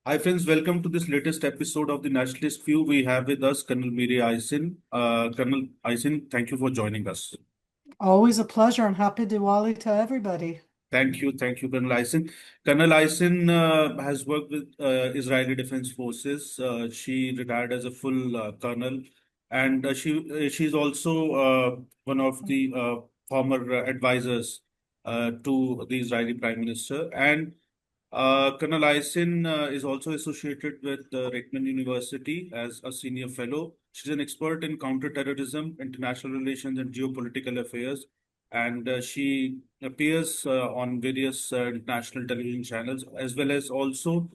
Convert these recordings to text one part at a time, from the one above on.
Hi friends, welcome to this latest episode of the Nationalist View. We have with us Colonel Miri Aisin. Colonel Aisin, thank you for joining us. Always a pleasure and happy Diwali to everybody. Thank you, Colonel Aisin. Colonel Aisin has worked with Israeli Defense Forces. She retired as a full colonel, and she's also one of the former advisors to the Israeli Prime Minister. And Colonel Aisin is also associated with Reichman University as a senior fellow. She's an expert in counterterrorism, international relations, and geopolitical affairs. And she appears on various international television channels, as well as also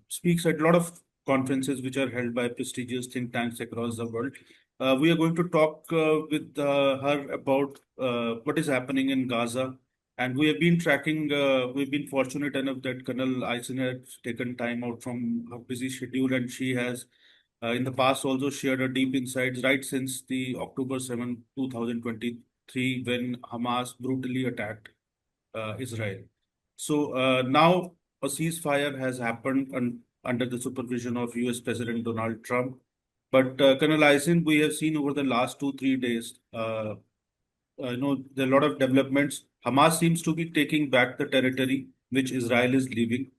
speaks at a lot of conferences which are held by prestigious think tanks across the world. We are going to talk with her about what is happening in Gaza, and we have been tracking, we've been fortunate enough that Colonel Aisin has taken time out from her busy schedule, and she has in the past also shared her deep insights right since the October 7, 2023, when Hamas brutally attacked Israel. So now a ceasefire has happened under the supervision of US President Donald Trump. But Colonel Aisin, we have seen over the last 2, 3 days, there are a lot of developments. Hamas seems to be taking back the territory which Israel is leaving.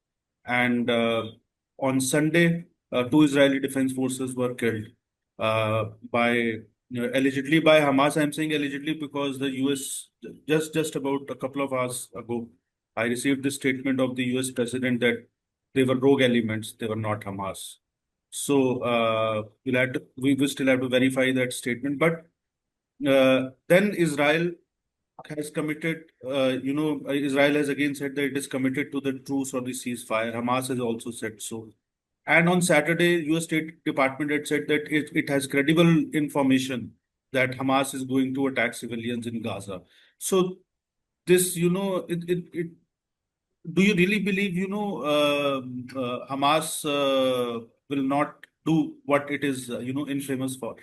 And on Sunday, two Israeli defense forces were killed allegedly by Hamas. I'm saying allegedly because the US, just about a couple of hours ago, I received the statement of the US president that they were rogue elements, they were not Hamas. So we will still have to verify that statement. But then Israel has committed, Israel has again said that it is committed to the truce or the ceasefire. Hamas has also said so. And on Saturday, US State Department had said that it has credible information that Hamas is going to attack civilians in Gaza. So this, do you really believe, Hamas will not do what it is, infamous for?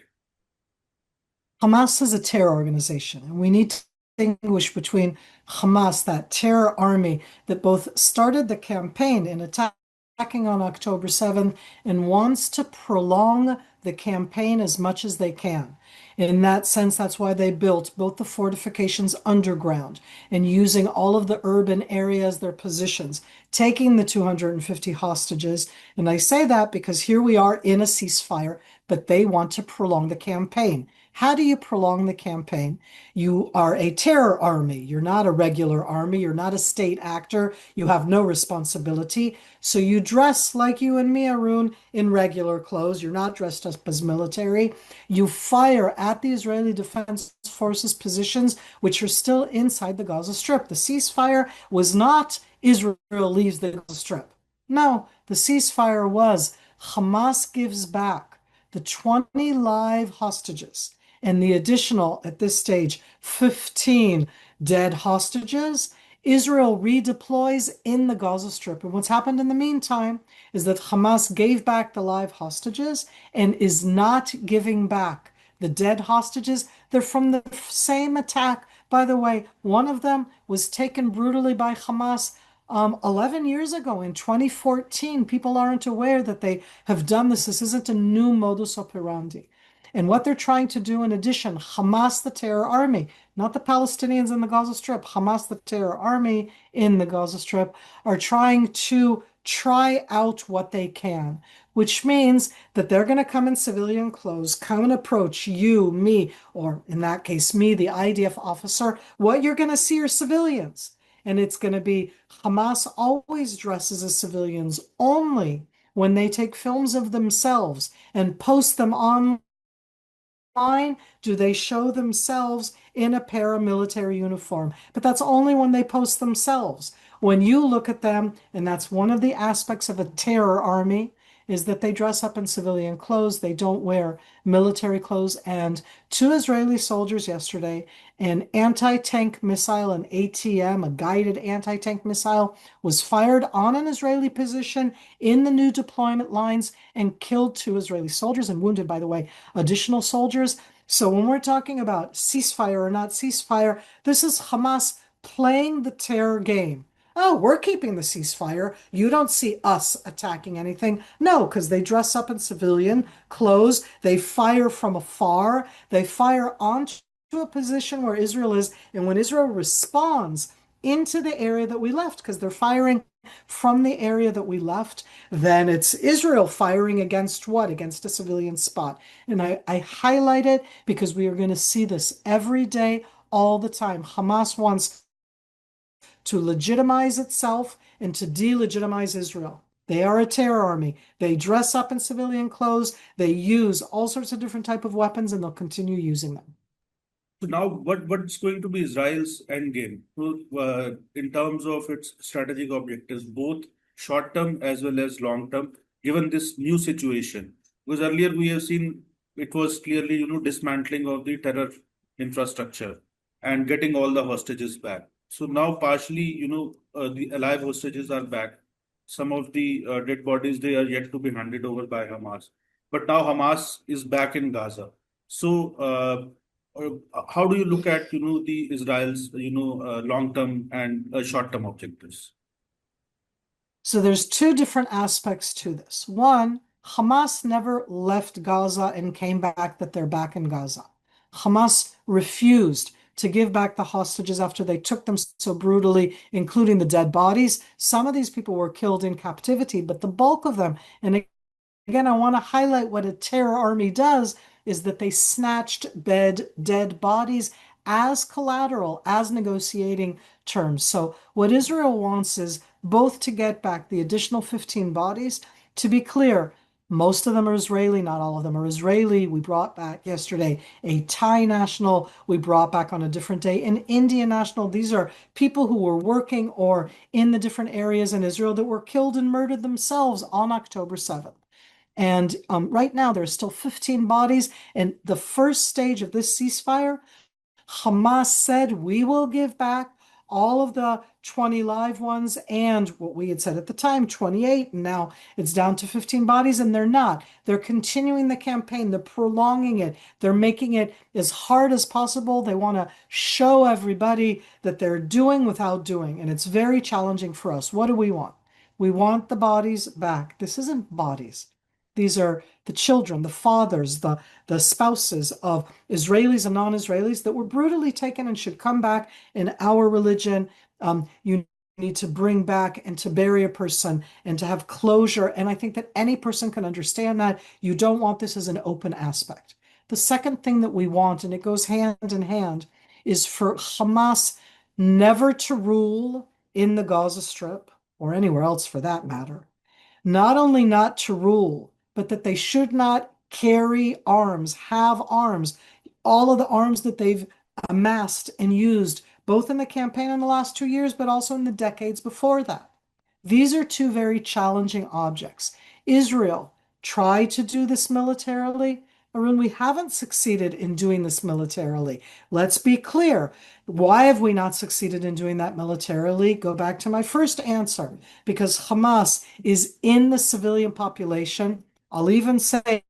Hamas is a terror organization, and we need to distinguish between Hamas, that terror army that both started the campaign in attacking on October 7th and wants to prolong the campaign as much as they can. In that sense, that's why they built both the fortifications underground and using all of the urban areas, their positions, taking the 250 hostages. And I say that because here we are in a ceasefire, but they want to prolong the campaign. How do you prolong the campaign? You are a terror army. You're not a regular army. You're not a state actor. You have no responsibility. So you dress like you and me, Arun, in regular clothes. You're not dressed up as military. You fire at the Israeli Defense Forces positions, which are still inside the Gaza Strip. The ceasefire was not Israel leaves the Gaza Strip. No, the ceasefire was Hamas gives back the 20 live hostages and the additional, at this stage, 15 dead hostages. Israel redeploys in the Gaza Strip. And what's happened in the meantime is that Hamas gave back the live hostages and is not giving back the dead hostages. They're from the same attack. By the way, one of them was taken brutally by Hamas 11 years ago in 2014. People aren't aware that they have done this. This isn't a new modus operandi. And what they're trying to do in addition, Hamas, the terror army, not the Palestinians in the Gaza Strip, Hamas, the terror army in the Gaza Strip, are trying to try out what they can, which means that they're going to come in civilian clothes, come and approach you, me, or in that case, me, the IDF officer. What you're going to see are civilians. And it's going to be Hamas always dresses as civilians only when they take films of themselves and post them online do they show themselves in a paramilitary uniform. But that's only when they post themselves. When you look at them, and that's one of the aspects of a terror army, is that they dress up in civilian clothes. They don't wear military clothes. And two Israeli soldiers yesterday, an anti-tank missile, an ATM, a guided anti-tank missile, was fired on an Israeli position in the new deployment lines and killed two Israeli soldiers and wounded, by the way, additional soldiers. So when we're talking about ceasefire or not ceasefire, this is Hamas playing the terror game oh, we're keeping the ceasefire. You don't see us attacking anything. No, because they dress up in civilian clothes. They fire from afar. They fire onto a position where Israel is. And when Israel responds into the area that we left, because they're firing from the area that we left, then it's Israel firing against what? Against a civilian spot. And I highlight it because we are going to see this every day, all the time. Hamas wants to legitimize itself and to delegitimize Israel. They are a terror army. They dress up in civilian clothes. They use all sorts of different type of weapons, and they'll continue using them. So now, what's going to be Israel's end game? So, in terms of its strategic objectives, both short term as well as long term, given this new situation? Because earlier we have seen it was clearly, dismantling of the terror infrastructure and getting all the hostages back. So now, partially, the alive hostages are back. Some of the dead bodies, they are yet to be handed over by Hamas. But now Hamas is back in Gaza. So, how do you look at the Israel's long term and short term objectives? So there's two different aspects to this. One, Hamas never left Gaza and came back that they're back in Gaza. Hamas refused to give back the hostages after they took them so brutally, including the dead bodies. Some of these people were killed in captivity, but the bulk of them, and again, I want to highlight what a terror army does is that they snatched dead bodies as collateral, as negotiating terms. So what Israel wants is both to get back the additional 15 bodies. To be clear, most of them are Israeli, not all of them are Israeli. We brought back yesterday a Thai national. We brought back on a different day an Indian national. These are people who were working or in the different areas in Israel that were killed and murdered themselves on October 7th. And right now, there's still 15 bodies. And the first stage of this ceasefire, Hamas said, we will give back all of the 20 live ones and what we had said at the time, 28. And now it's down to 15 bodies, and they're not. They're continuing the campaign. They're prolonging it. They're making it as hard as possible. They want to show everybody that they're doing without doing. And it's very challenging for us. What do we want? We want the bodies back. This isn't bodies. These are the children, the fathers, the spouses of Israelis and non-Israelis that were brutally taken and should come back in our religion. You need to bring back and to bury a person and to have closure. And I think that any person can understand that. You don't want this as an open aspect. The second thing that we want, and it goes hand in hand, is for Hamas never to rule in the Gaza Strip or anywhere else for that matter. Not only not to rule, but that they should not carry arms, have arms, all of the arms that they've amassed and used, both in the campaign in the last 2 years, but also in the decades before that. These are two very challenging objects. Israel tried to do this militarily. Arun, we haven't succeeded in doing this militarily. Let's be clear. Why have we not succeeded in doing that militarily? Go back to my first answer. Because Hamas is in the civilian population. I'll even say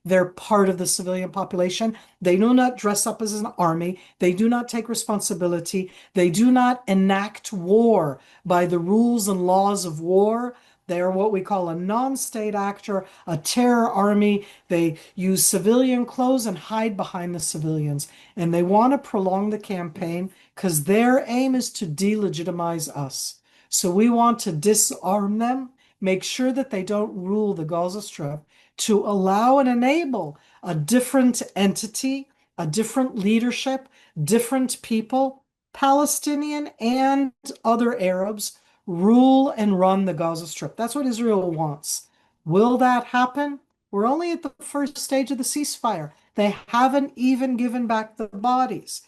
they're part of the civilian population. They do not dress up as an army. They do not take responsibility. They do not enact war by the rules and laws of war. They are what we call a non-state actor, a terror army. They use civilian clothes and hide behind the civilians. And they want to prolong the campaign because their aim is to delegitimize us. So we want to disarm them, make sure that they don't rule the Gaza Strip, to allow and enable a different entity, a different leadership, different people, Palestinian and other Arabs, rule and run the Gaza Strip. That's what Israel wants. Will that happen? We're only at the first stage of the ceasefire. They haven't even given back the bodies.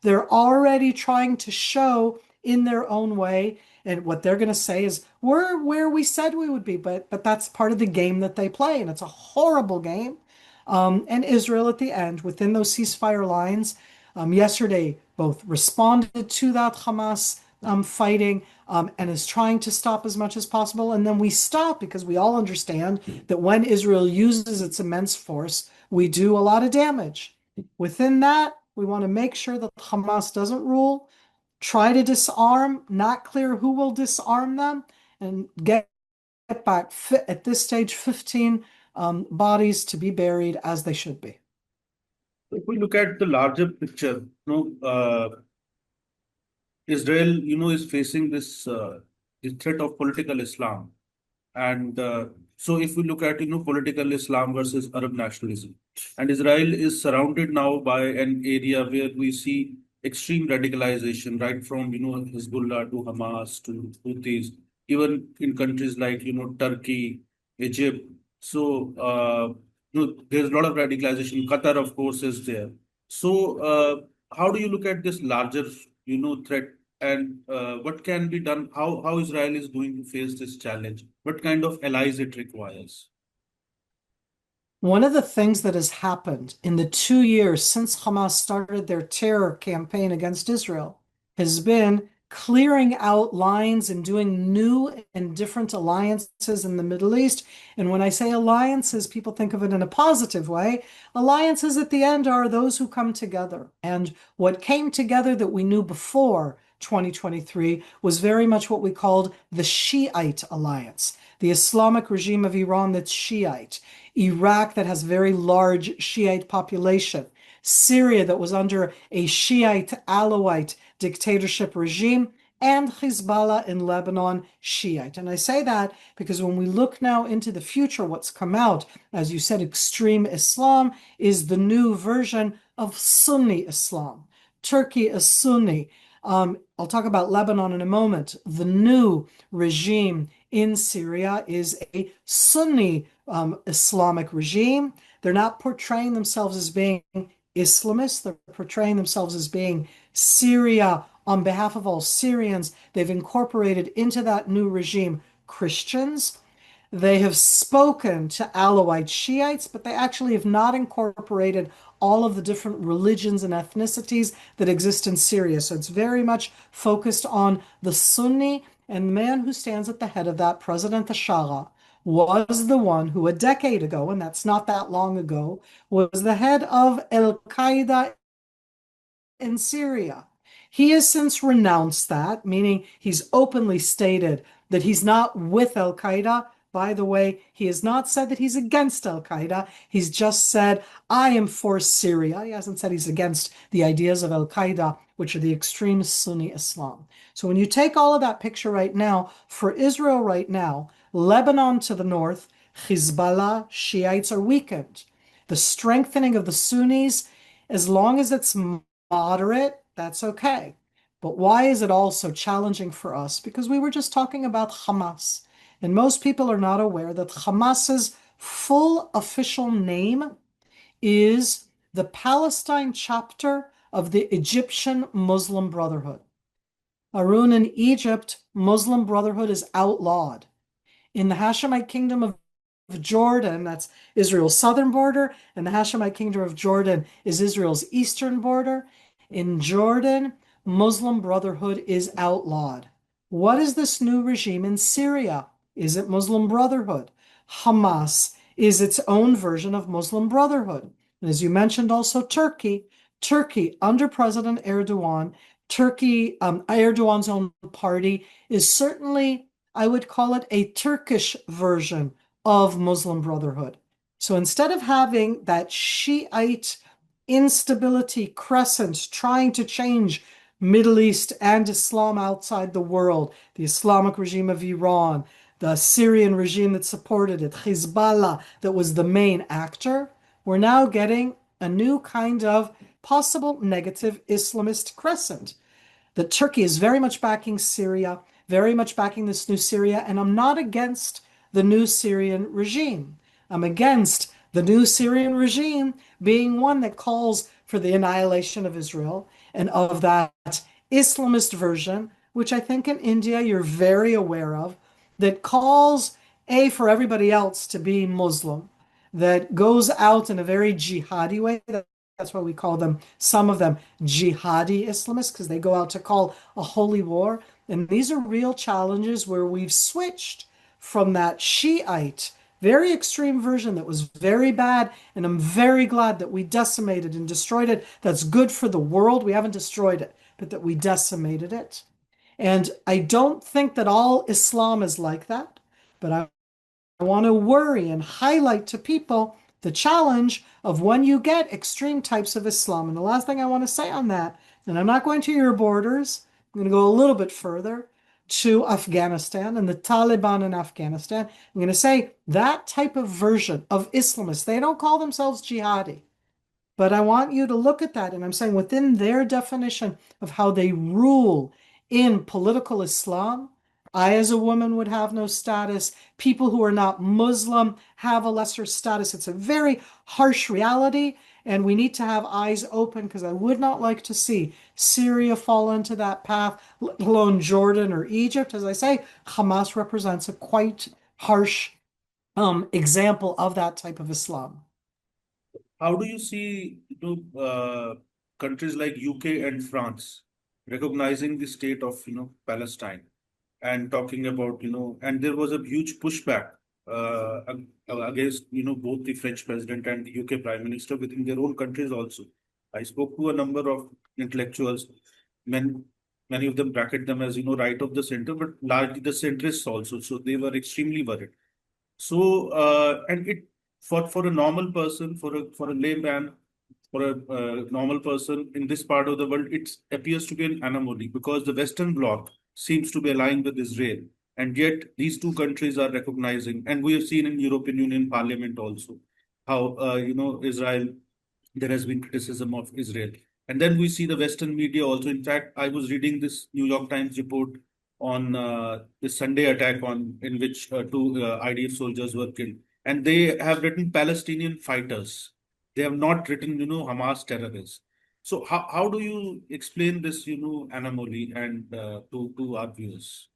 They're already trying to show in their own way, and what they're going to say is we're where we said we would be, but that's part of the game that they play, and it's a horrible game. And Israel at the end, within those ceasefire lines, yesterday both responded to that Hamas fighting and is trying to stop as much as possible. And then we stop because we all understand that when Israel uses its immense force, we do a lot of damage. Within that, we want to make sure that Hamas doesn't rule. try to disarm, not clear who will disarm them, and get back at this stage 15 bodies to be buried as they should be. If we look at the larger picture, Israel, is facing this threat of political Islam. And so if we look at, political Islam versus Arab nationalism, and Israel is surrounded now by an area where we see extreme radicalization, right from, Hezbollah to Hamas to Houthis, even in countries like, Turkey, Egypt. So, there's a lot of radicalization. Qatar, of course, is there. So, how do you look at this larger, threat, and what can be done? How Israel is going to face this challenge? What kind of allies it requires? One of the things that has happened in the 2 years since Hamas started their terror campaign against Israel has been clearing out lines and doing new and different alliances in the Middle East. And when I say alliances, people think of it in a positive way. Alliances at the end are those who come together. And what came together that we knew before 2023 was very much what we called the Shiite alliance, the Islamic regime of Iran that's Shiite, Iraq that has very large Shiite population, Syria that was under a Shiite Alawite dictatorship regime, and Hezbollah in Lebanon, Shiite. And I say that because when we look now into the future, what's come out, as you said, extreme Islam is the new version of Sunni Islam. Turkey is Sunni. I'll talk about Lebanon in a moment. The new regime in Syria is a Sunni Islamic regime. They're not portraying themselves as being Islamists. They're portraying themselves as being Syria on behalf of all Syrians. They've incorporated into that new regime Christians. They have spoken to Alawite Shiites, but they actually have not incorporated all of the different religions and ethnicities that exist in Syria. So it's very much focused on the Sunni, and the man who stands at the head of that, President Ashara, was the one who a decade ago, and that's not that long ago, was the head of Al-Qaeda in Syria. He has since renounced that, meaning he's openly stated that he's not with Al Qaeda. By the way, he has not said that he's against Al Qaeda. He's just said, I am for Syria. He hasn't said he's against the ideas of Al Qaeda, which are the extreme Sunni Islam. So when you take all of that picture right now, for Israel right now, Lebanon to the north, Hezbollah, Shiites are weakened. The strengthening of the Sunnis, as long as it's moderate, that's okay. But why is it all so challenging for us? Because we were just talking about Hamas. And most people are not aware that Hamas's full official name is the Palestine chapter of the Egyptian Muslim Brotherhood. Arun, in Egypt, Muslim Brotherhood is outlawed. In the Hashemite Kingdom of Jordan, that's Israel's southern border, and the Hashemite Kingdom of Jordan is Israel's eastern border. In Jordan, Muslim Brotherhood is outlawed. What is this new regime in Syria? Is it Muslim Brotherhood? Hamas is its own version of Muslim Brotherhood. And as you mentioned, also Turkey. Turkey, under President Erdogan, Erdogan's own party, is certainly, I would call it, a Turkish version of Muslim Brotherhood. So instead of having that Shiite instability crescent trying to change Middle East and Islam outside the world, the Islamic regime of Iran, the Syrian regime that supported it, Hezbollah that was the main actor, we're now getting a new kind of possible negative Islamist crescent. That Turkey is very much backing Syria, very much backing this new Syria, and I'm not against the new Syrian regime. I'm against the new Syrian regime being one that calls for the annihilation of Israel and of that Islamist version, which I think in India you're very aware of, that calls for everybody else to be Muslim, that goes out in a very jihadi way. That's why we call them, some of them, jihadi Islamists, because they go out to call a holy war. And these are real challenges where we've switched from that Shiite, very extreme version that was very bad. And I'm very glad that we decimated and destroyed it. That's good for the world. We haven't destroyed it. but that we decimated it. And I don't think that all Islam is like that, but I want to worry and highlight to people the challenge of when you get extreme types of Islam. And the last thing I want to say on that, and I'm not going to your borders, I'm going to go a little bit further to Afghanistan and the Taliban in Afghanistan. I'm going to say that type of version of Islamists, they don't call themselves jihadi. But I want you to look at that, and I'm saying within their definition of how they rule in political Islam, I, as a woman, would have no status. People who are not Muslim have a lesser status. It's a very harsh reality, and we need to have eyes open because I would not like to see Syria fall into that path, let alone Jordan or Egypt. As I say, Hamas represents a quite harsh example of that type of Islam. How do you see, countries like UK and France recognizing the state of, Palestine and talking about, and there was a huge pushback against, both the French president and the UK prime minister within their own countries also. I spoke to a number of intellectuals, men, many of them bracket them as, right of the center, but largely the centrists also. So they were extremely worried. So, and it for a normal person, for a layman, for a normal person in this part of the world, it appears to be an anomaly because the Western Bloc seems to be aligned with Israel, and yet these two countries are recognizing, and we have seen in European Union Parliament also how Israel, there has been criticism of Israel. And then we see the Western media also. In fact, I was reading this New York Times report on the Sunday attack on in which two IDF soldiers were killed, and they have written Palestinian fighters. They have not written, Hamas terrorists. So how do you explain this, anomaly and to our viewers?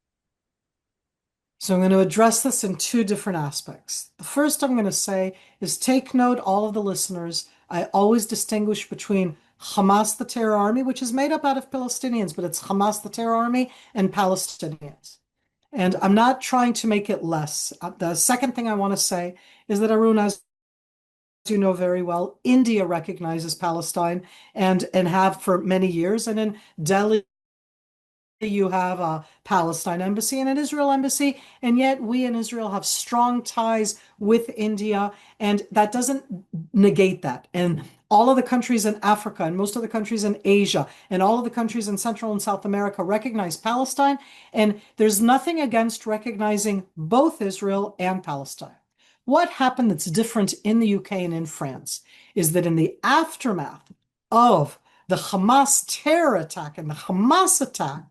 So I'm going to address this in two different aspects. The first I'm going to say is take note, all of the listeners, I always distinguish between Hamas, the terror army, which is made up out of Palestinians, but it's Hamas, the terror army, and Palestinians. And I'm not trying to make it less. The second thing I want to say is that Arun, as you know very well, India recognizes Palestine and have for many years. And in Delhi, you have a Palestine embassy and an Israel embassy, and yet we in Israel have strong ties with India, and that doesn't negate that. And all of the countries in Africa and most of the countries in Asia and all of the countries in Central and South America recognize Palestine, and there's nothing against recognizing both Israel and Palestine. What happened that's different in the UK and in France is that in the aftermath of the Hamas terror attack and the Hamas attack,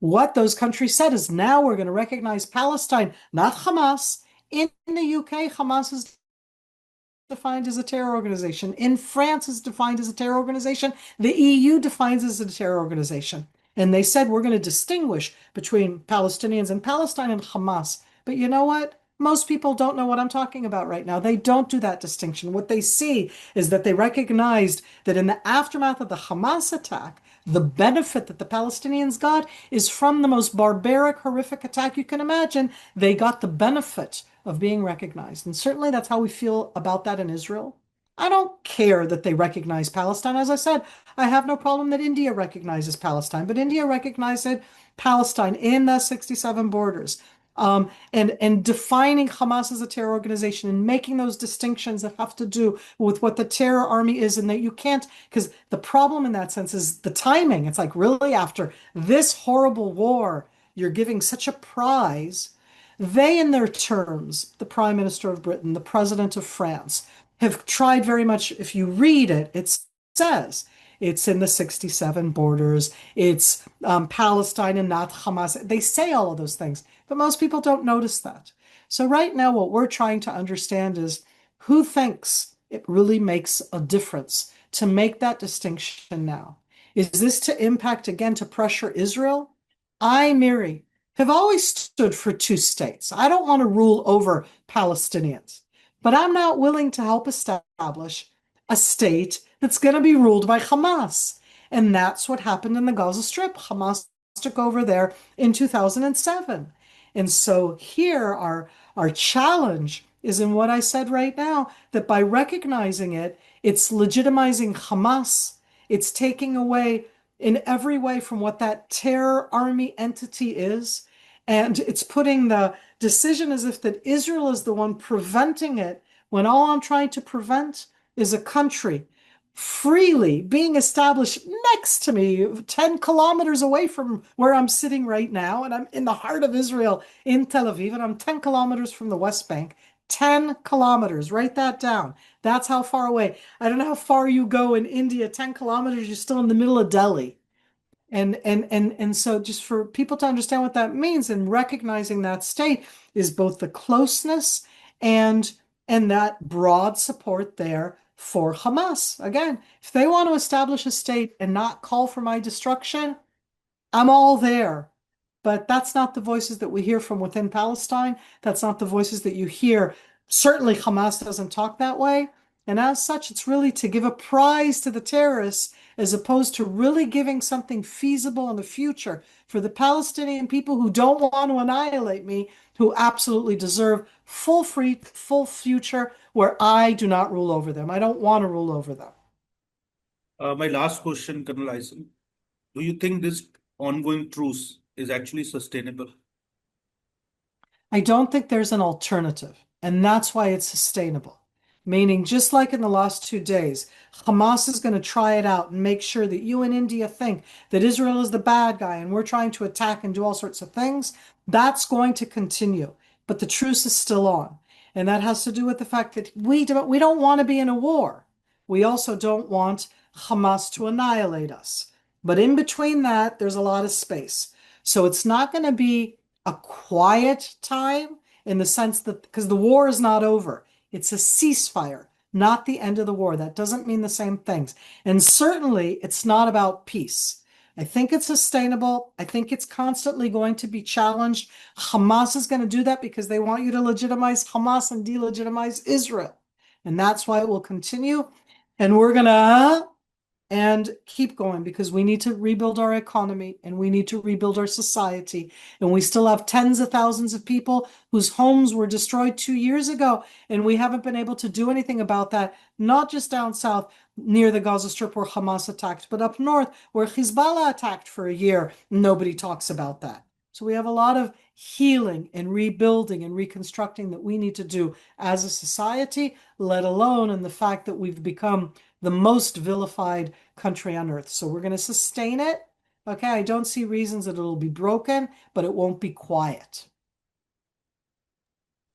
what those countries said is now we're going to recognize Palestine, not Hamas. In the UK, Hamas is defined as a terror organization. In France, is defined as a terror organization. The EU defines it as a terror organization. And they said we're going to distinguish between Palestinians and Palestine and Hamas. But you know what? Most people don't know what I'm talking about right now. They don't do that distinction. What they see is that they recognized that in the aftermath of the Hamas attack, the benefit that the Palestinians got is from the most barbaric, horrific attack you can imagine. They got the benefit of being recognized. And certainly that's how we feel about that in Israel. I don't care that they recognize Palestine. As I said, I have no problem that India recognizes Palestine, but India recognized Palestine in the 67 borders. And defining Hamas as a terror organization and making those distinctions that have to do with what the terror army is, and that you can't, because the problem in that sense is the timing. It's like, really, after this horrible war, you're giving such a prize. They, in their terms, the Prime Minister of Britain, the President of France, have tried very much. If you read it, it says it's in the 67 borders, it's Palestine and not Hamas. They say all of those things, but most people don't notice that. So, right now, what we're trying to understand is who thinks it really makes a difference to make that distinction now. Is this to impact, again, to pressure Israel? I, Miri, have always stood for two states. I don't want to rule over Palestinians, but I'm not willing to help establish a state that's going to be ruled by Hamas. And that's what happened in the Gaza Strip. Hamas took over there in 2007. And so here, our challenge is in what I said right now, that by recognizing it, it's legitimizing Hamas. It's taking away in every way from what that terror army entity is. And it's putting the decision as if that Israel is the one preventing it, when all I'm trying to prevent is a country freely being established next to me, 10 kilometers away from where I'm sitting right now. And I'm in the heart of Israel in Tel Aviv, and I'm 10 kilometers from the West Bank. 10 kilometers, write that down. That's how far away. I don't know how far you go in India, 10 kilometers, you're still in the middle of Delhi. And so just for people to understand what that means and recognizing that state is both the closeness and and that broad support there for Hamas. Again, if they want to establish a state and not call for my destruction, I'm all there. But that's not the voices that we hear from within Palestine. That's not the voices that you hear. Certainly, Hamas doesn't talk that way. And as such, it's really to give a prize to the terrorists as opposed to really giving something feasible in the future for the Palestinian people who don't want to annihilate me, who absolutely deserve full free, full future where I do not rule over them. I don't want to rule over them. My last question, Colonel Ison. Do you think this ongoing truce is actually sustainable? I don't think there's an alternative, and that's why it's sustainable. Meaning, just like in the last 2 days, Hamas is going to try it out and make sure that you in India think that Israel is the bad guy and we're trying to attack and do all sorts of things. That's going to continue, but the truce is still on. And that has to do with the fact that we don't want to be in a war. We also don't want Hamas to annihilate us. But in between that, there's a lot of space. So it's not going to be a quiet time in the sense that because the war is not over, it's a ceasefire, not the end of the war. That doesn't mean the same things. And certainly it's not about peace. I think it's sustainable. I think it's constantly going to be challenged. Hamas is going to do that because they want you to legitimize Hamas and delegitimize Israel. And that's why it will continue. And we're going to and keep going because we need to rebuild our economy and we need to rebuild our society. And we still have tens of thousands of people whose homes were destroyed 2 years ago, and we haven't been able to do anything about that, not just down south near the Gaza Strip where Hamas attacked, but up north where Hezbollah attacked for a year. Nobody talks about that. So we have a lot of healing and rebuilding and reconstructing that we need to do as a society, let alone in the fact that we've become the most vilified country on earth. So we're going to sustain it. Okay, I don't see reasons that it'll be broken, but it won't be quiet.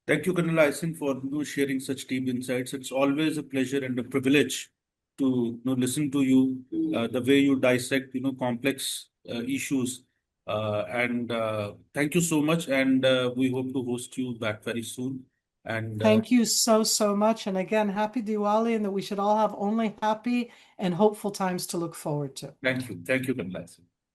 Thank you, Colonel Ison, for sharing such deep insights. It's always a pleasure and a privilege to listen to you, the way you dissect complex issues. And thank you so much. And we hope to host you back very soon. And Thank you so, so much. And again, happy Diwali, and that we should all have only happy and hopeful times to look forward to. thank you, Colonel Ison.